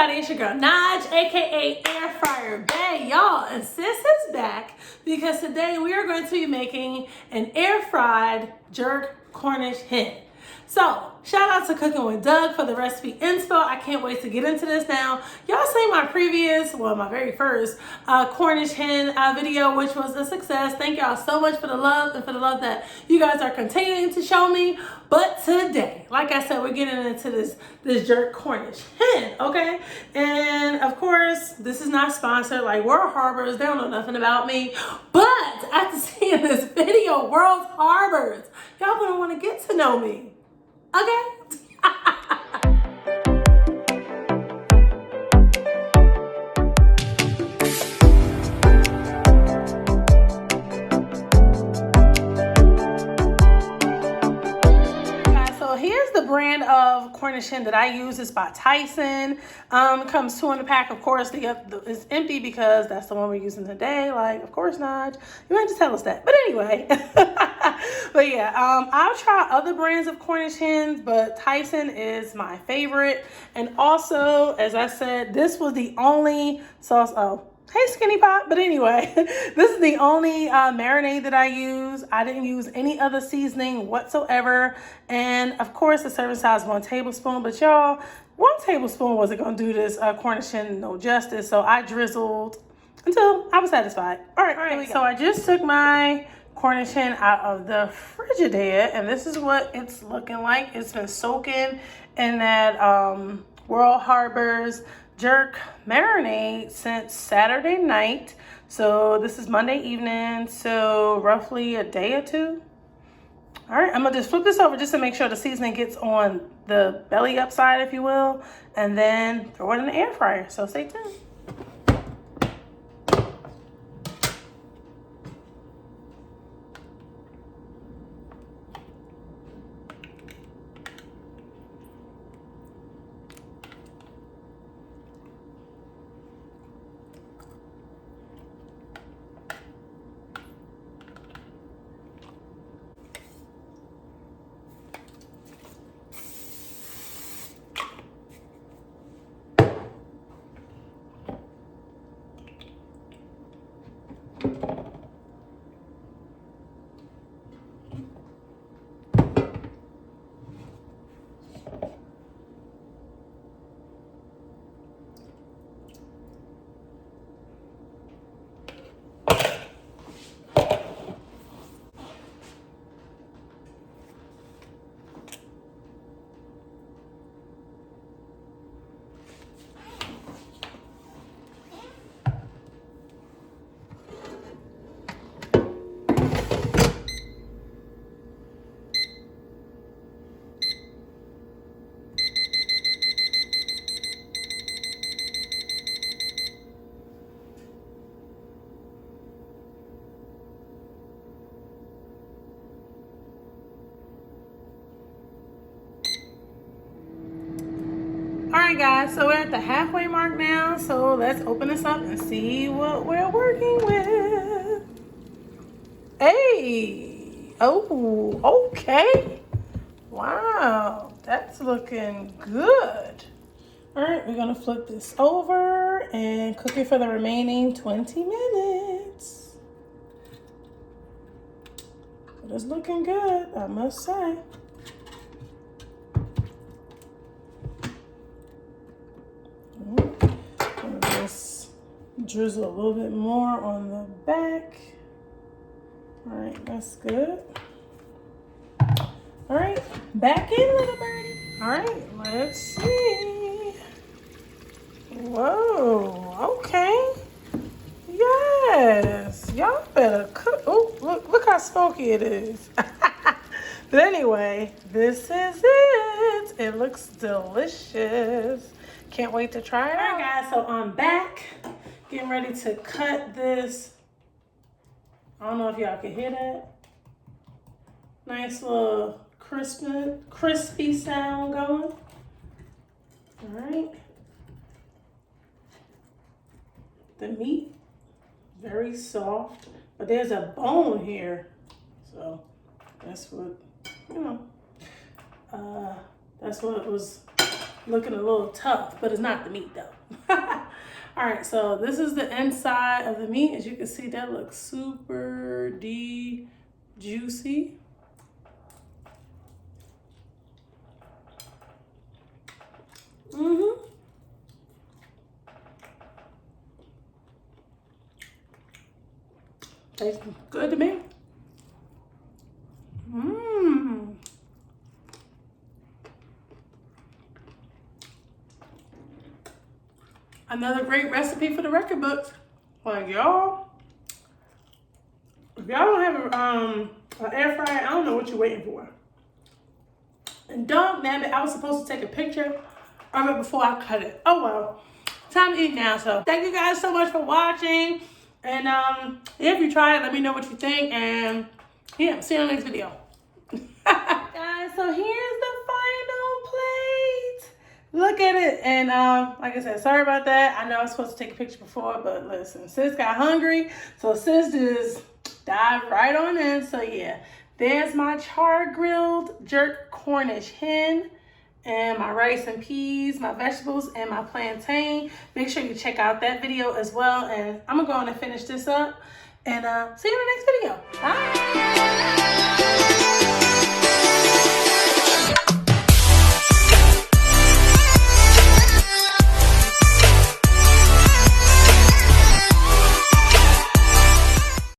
everybody, it's your girl Naj, aka Air Fryer Bay, y'all, and sis is back because today we are going to be making an air fried jerk Cornish hen. So shout out to Cooking with Doug for the recipe inspo. I can't wait to get into this now. Y'all seen my previous, well, my very first Cornish hen video, which was a success. Thank y'all so much for the love and for the love that you guys are continuing to show me. But today, like I said, we're getting into this jerk Cornish hen, okay? And of course, this is not sponsored. Like, World Harbors, they don't know nothing about me. But after seeing this video, World Harbors, y'all gonna want to get to know me. Okay. So here's the brand of Cornish hen that I use. It's by Tyson. It comes 2 in a pack. Of course, it's empty because that's the one we're using today. Like, of course not. You might just tell us that. But anyway. But yeah, I'll try other brands of Cornish hens, but Tyson is my favorite. And also, as I said, this was the only sauce. Oh, hey, Skinny Pop. But anyway, this is the only marinade that I use. I didn't use any other seasoning whatsoever. And of course, the serving size 1 tablespoon. But y'all, 1 tablespoon wasn't going to do this Cornish hen no justice. So I drizzled until I was satisfied. All right. So I just took my Cornish hen out of the Frigidaire, and this is what it's looking like. It's been soaking in that World Harbors jerk marinade since Saturday night. So this is Monday evening, so roughly a day or 2. All right, I'm gonna just flip this over just to make sure the seasoning gets on the belly up side, if you will, and then throw it in the air fryer. So stay tuned. Alright guys, so we're at the halfway mark now, so let's open this up and see what we're working with. Hey! Oh, okay. Wow, that's looking good. Alright, we're gonna flip this over and cook it for the remaining 20 minutes. It's looking good, I must say. Just drizzle a little bit more on the back. All right, that's good. All right, back in, little birdie. All right, let's see. Whoa, okay. Yes, y'all better cook. Oh, look how smoky it is. But anyway, this is it. It looks delicious. Can't wait to try it out. All right, guys, so I'm back. Getting ready to cut this. I don't know if y'all can hear that. Nice little crispy sound going. All right. The meat, very soft, but there's a bone here. So that's what, you know, that's what was looking a little tough, but it's not the meat though. All right, so this is the inside of the meat. As you can see, that looks super juicy. Tastes good to me. Another great recipe for the record books. Like y'all, if y'all don't have an air fryer, I don't know what you're waiting for. And dog nabbit, I was supposed to take a picture of it before I cut it. Oh well, time to eat now. So thank you guys so much for watching. And if you try it, let me know what you think. And yeah, see you on the next video. Guys, so here's the final plate. Look at it. And like I said, sorry about that. I know I was supposed to take a picture before, but listen, sis got hungry. So sis just dived right on in. So yeah, there's my char-grilled jerk Cornish hen. And my rice and peas, my vegetables, and my plantain. Make sure you check out that video as well. And I'm gonna go on and finish this up. And see you in the next video. Bye.